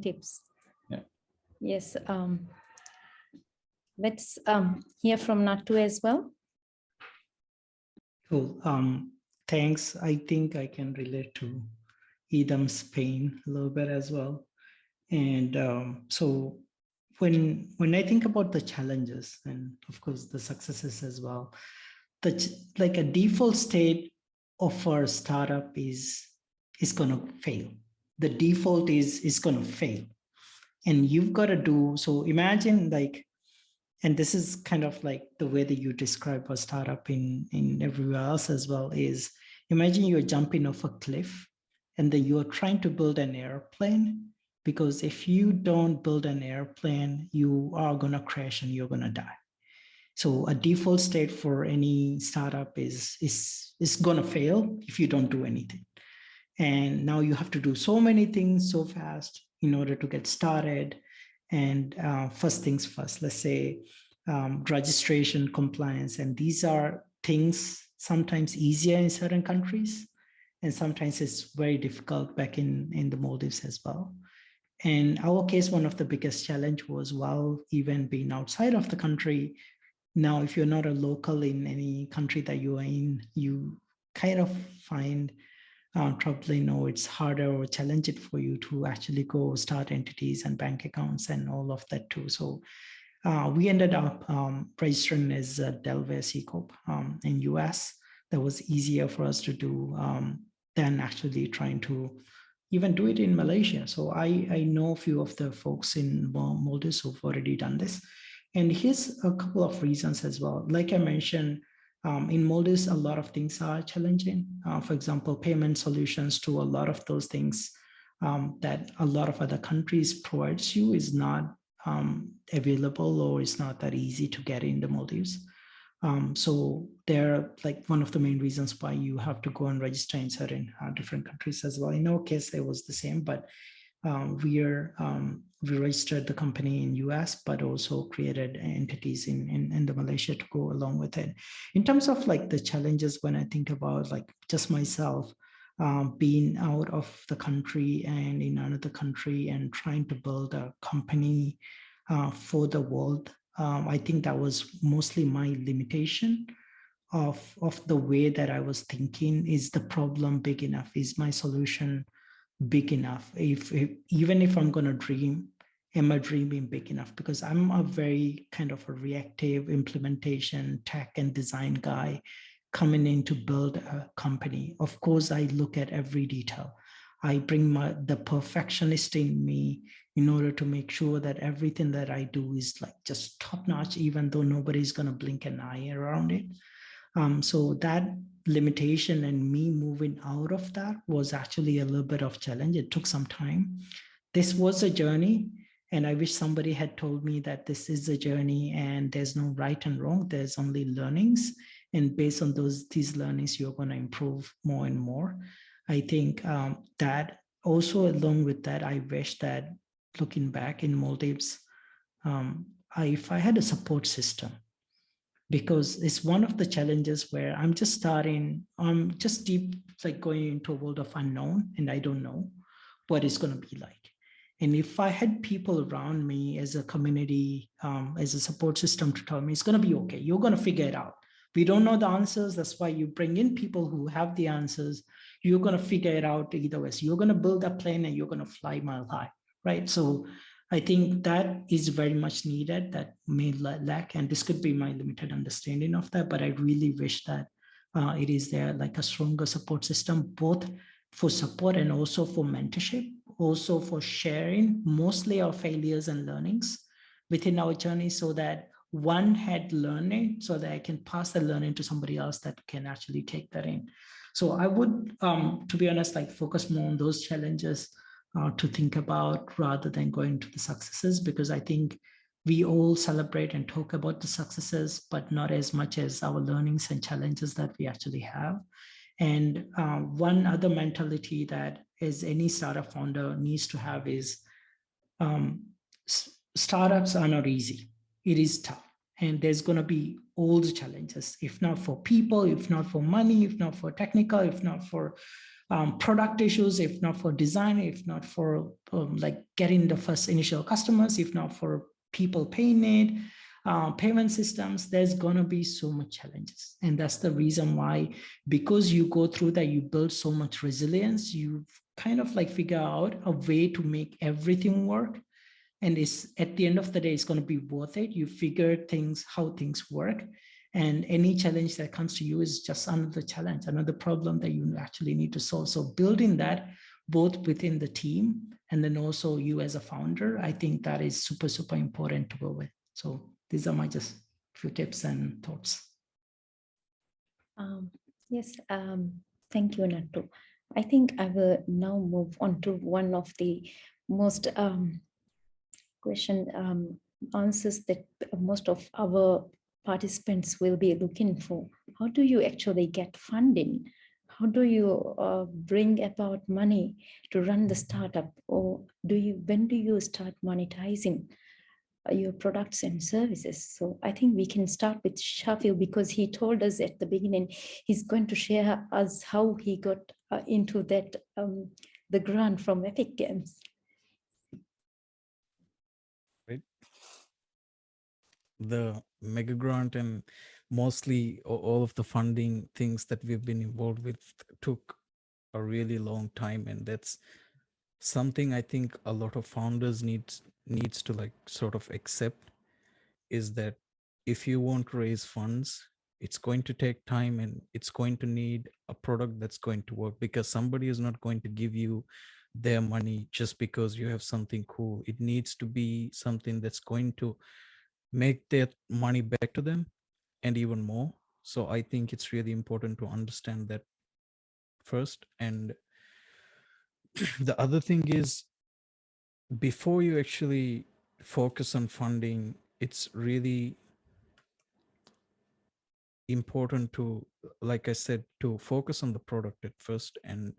tips. Yeah. Yes. Let's hear from Nattu as well. Cool. Thanks. I think I can relate to Eedham's pain a little bit as well. And so when I think about the challenges and of course the successes as well, like a default state of our startup is going to fail. The default is going to fail, and you've got to do so. Imagine like, and this is kind of like the way that you describe a startup in everywhere else as well, is imagine you're jumping off a cliff and then you're trying to build an airplane, because if you don't build an airplane, you are going to crash and you're going to die. So a default state for any startup is going to fail if you don't do anything. And now you have to do so many things so fast in order to get started. And first things first, let's say registration, compliance, and these are things sometimes easier in certain countries, and sometimes it's very difficult back in the Maldives as well. In our case, one of the biggest challenge was, while even being outside of the country, now if you're not a local in any country that you are in, you kind of find troubling, or it's harder or challenging for you to actually go start entities and bank accounts and all of that too. So we ended up registering as a Delaware C Corp in US. That was easier for us to do than actually trying to even do it in Malaysia. So I know a few of the folks in Maldives who've already done this. And here's a couple of reasons as well. Like I mentioned, in Maldives, a lot of things are challenging. For example, payment solutions to a lot of those things that a lot of other countries provides you is not available, or it's not that easy to get in the Maldives. So they're like one of the main reasons why you have to go and register in certain different countries as well. In our case, it was the same, but we registered the company in US, but also created entities in the Malaysia to go along with it. In terms of like the challenges, when I think about like just myself being out of the country and in another country and trying to build a company for the world, I think that was mostly my limitation of the way that I was thinking. Is the problem big enough? Is my solution big enough? Even if I'm going to dream, am I dreaming big enough? Because I'm a very kind of a reactive implementation tech and design guy coming in to build a company. Of course, I look at every detail. I bring the perfectionist in me in order to make sure that everything that I do is like just top notch, even though nobody's going to blink an eye around it. So that limitation and me moving out of that was actually a little bit of challenge. It took some time. This was a journey, and I wish somebody had told me that this is a journey and there's no right and wrong. There's only learnings, and based on these learnings, you're going to improve more and more. I think that also, along with that, I wish that looking back in Maldives, if I had a support system, because it's one of the challenges where I'm just starting, I'm just deep, like going into a world of unknown, and I don't know what it's going to be like. And if I had people around me as a community, as a support system to tell me, it's going to be okay, you're going to figure it out. We don't know the answers. That's why you bring in people who have the answers. You're going to figure it out either way. So you're going to build a plane and you're going to fly mile high, right? So I think that is very much needed, that may lack, and this could be my limited understanding of that, but I really wish that it is there, like a stronger support system, both for support and also for mentorship, also for sharing mostly our failures and learnings within our journey, so that one had learning, so that I can pass the learning to somebody else that can actually take that in. So I would, to be honest, like focus more on those challenges to think about rather than going to the successes, because I think we all celebrate and talk about the successes, but not as much as our learnings and challenges that we actually have. And one other mentality that as any startup founder needs to have is startups are not easy. It is tough. And there's going to be all the challenges, if not for people, if not for money, if not for technical, if not for product issues, if not for design, if not for like getting the first initial customers, if not for people paying it, payment systems, there's going to be so much challenges. And that's the reason why, because you go through that, you build so much resilience, you kind of like figure out a way to make everything work. And it's at the end of the day, it's going to be worth it. You figure things, how things work. And any challenge that comes to you is just another challenge, another problem that you actually need to solve. So building that both within the team and then also you as a founder, I think that is super, super important to go with. So these are my just few tips and thoughts. Yes, thank you, Nattu. I think I will now move on to one of the most question answers that most of our participants will be looking for. How do you actually get funding? How do you bring about money to run the startup? Or when do you start monetizing your products and services? So I think we can start with Shafiu, because he told us at the beginning, he's going to share us how he got into that, the grant from Epic Games. Right. The mega grant and mostly all of the funding things that we've been involved with took a really long time, and that's something I think a lot of founders needs to like sort of accept, is that if you want to raise funds, it's going to take time and it's going to need a product that's going to work, because somebody is not going to give you their money just because you have something cool. It needs to be something that's going to make their money back to them and even more. So I think it's really important to understand that first. And the other thing is, before you actually focus on funding, it's really important to, like I said, to focus on the product at first. And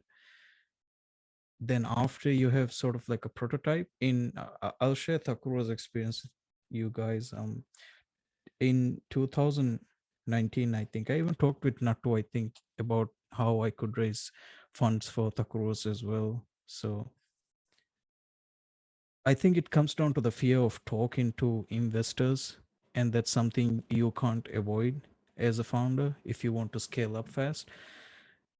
then after you have sort of like a prototype in, I'll share Thakuro's experience with you guys. In 2019, I think I even talked with Nattu, I think, about how I could raise funds for Thakuro's as well. So I think it comes down to the fear of talking to investors, and that's something you can't avoid as a founder if you want to scale up fast.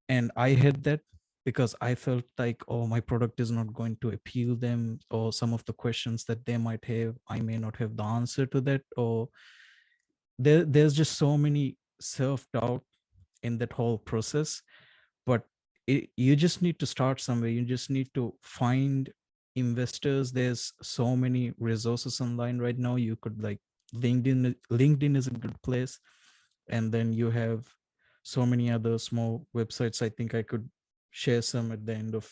And I had that because I felt like, oh, my product is not going to appeal them, or some of the questions that they might have, I may not have the answer to that, or there's just so many self-doubt in that whole process. But you just need to start somewhere. You just need to find investors. There's so many resources online right now. You could like LinkedIn is a good place, and then you have so many other small websites. I think I could share some at the end of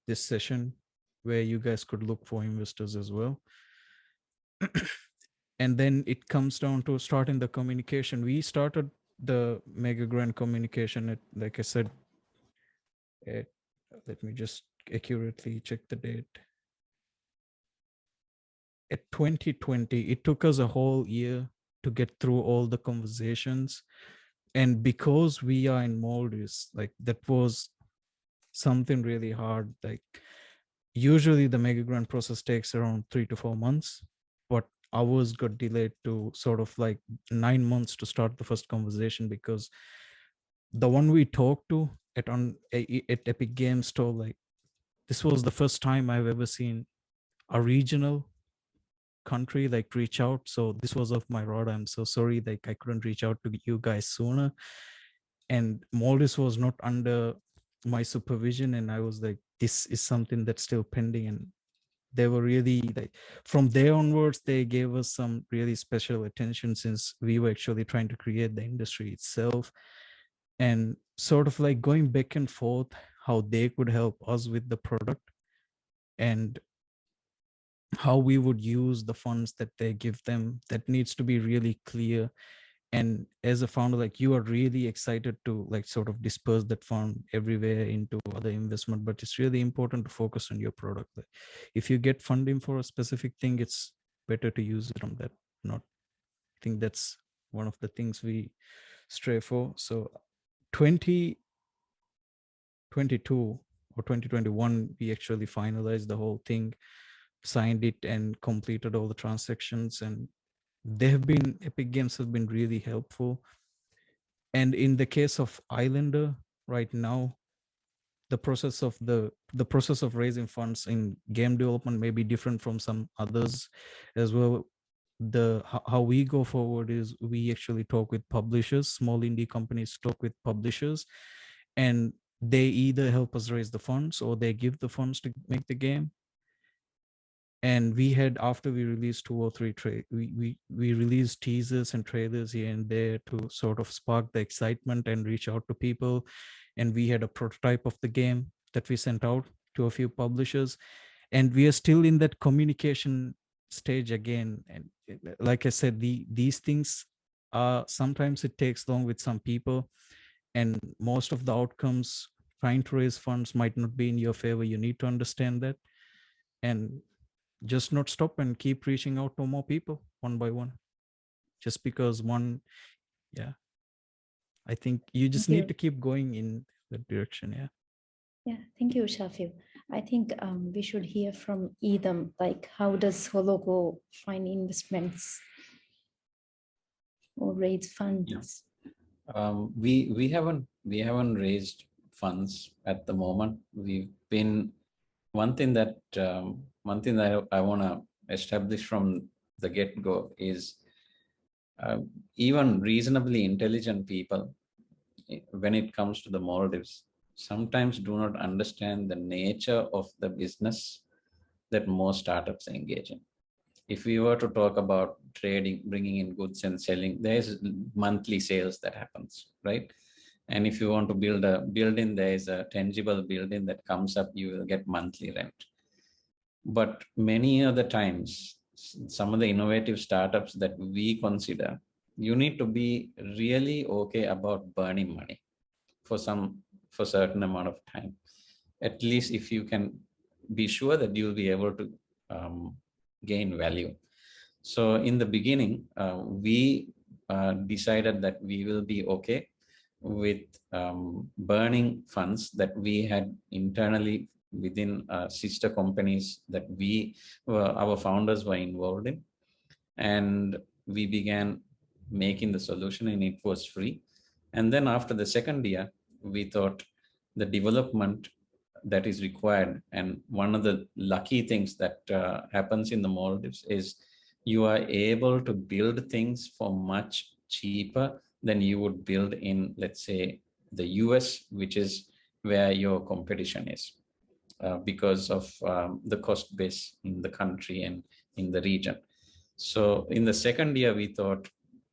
this session where you guys could look for investors as well. And then it comes down to starting the communication. We started the mega grant communication at, like I said, at, let me just accurately check the date, at 2020. It took us a whole year to get through all the conversations. And because we are in Maldives, like that was something really hard. Like usually the mega grant process takes around 3 to 4 months, but ours got delayed to sort of like 9 months to start the first conversation, because the one we talked to at Epic Games Store, like this was the first time I've ever seen a regional country like reach out. So this was off my road. I'm so sorry, like I couldn't reach out to you guys sooner. And Maldives was not under my supervision, and I was like, this is something that's still pending. And they were really like, from there onwards, they gave us some really special attention, since we were actually trying to create the industry itself, and sort of like going back and forth how they could help us with the product and how we would use the funds that they give them. That needs to be really clear. And as a founder, like you are really excited to like sort of disperse that fund everywhere into other investment, but it's really important to focus on your product. Like, if you get funding for a specific thing, it's better to use it on that. Not, I think that's one of the things we stray for. So 2022 or 2021, we actually finalized the whole thing, signed it, and completed all the transactions. And Epic Games has been really helpful. And in the case of Islander, right now, the process of raising funds in game development may be different from some others as well. How we go forward is we actually talk with publishers. Small indie companies talk with publishers, and they either help us raise the funds or they give the funds to make the game. And we had, after we released 2 or 3 we released teasers and trailers here and there to sort of spark the excitement and reach out to people. And we had a prototype of the game that we sent out to a few publishers, and we are still in that communication stage again. And like I said, these things are, sometimes it takes long with some people, and most of the outcomes trying to raise funds might not be in your favor. You need to understand that, and just not stop and keep reaching out to more people one by one. Just because one, yeah, I think you just Thank need you. to keep going in that direction. Yeah. Yeah, thank you, Shafiu. I think we should hear from Eedham, like how does Hologo find investments or raise funds? We haven't raised funds at the moment. We've been one thing that I want to establish from the get-go is even reasonably intelligent people, when it comes to the Maldives, sometimes do not understand the nature of the business that most startups engage in. If we were to talk about trading, bringing in goods and selling, there's monthly sales that happens, right? And if you want to build a building, there is a tangible building that comes up, you will get monthly rent. But many other times, some of the innovative startups that we consider, you need to be really okay about burning money for certain amount of time. At least if you can be sure that you'll be able to gain value. So in the beginning, we decided that we will be okay with burning funds that we had internally within sister companies that our founders were involved in. And we began making the solution, and it was free. And then after the second year, we thought the development that is required, and one of the lucky things that happens in the Maldives is you are able to build things for much cheaper than you would build in, let's say, the US, which is where your competition is, because of the cost base in the country and in the region. So in the second year, we thought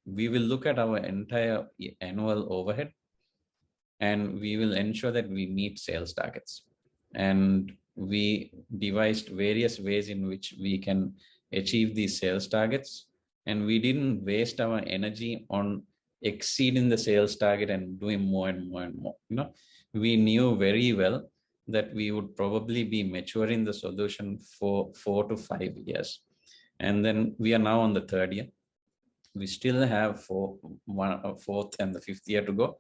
we will look at our entire annual overhead, and we will ensure that we meet sales targets. And we devised various ways in which we can achieve these sales targets. And we didn't waste our energy on exceeding the sales target and doing more and more and more. We knew very well that we would probably be maturing the solution for 4 to 5 years. And then we are now on the third year. We still have fourth and the fifth year to go.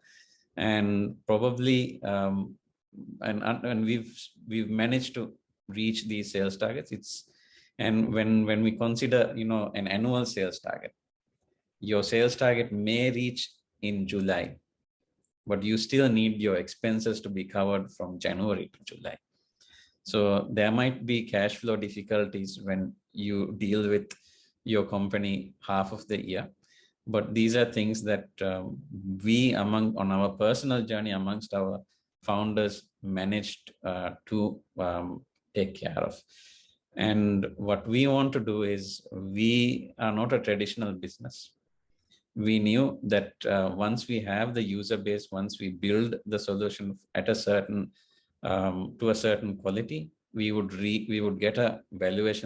And probably, and we've managed to reach these sales targets. And when we consider, an annual sales target, your sales target may reach in July, but you still need your expenses to be covered from January to July. So there might be cash flow difficulties when you deal with your company half of the year. But these are things that we, on our personal journey amongst our founders, managed to take care of. And what we want to do is, we are not a traditional business. We knew that once we have the user base, once we build the solution at a certain to a certain quality, we would get a valuation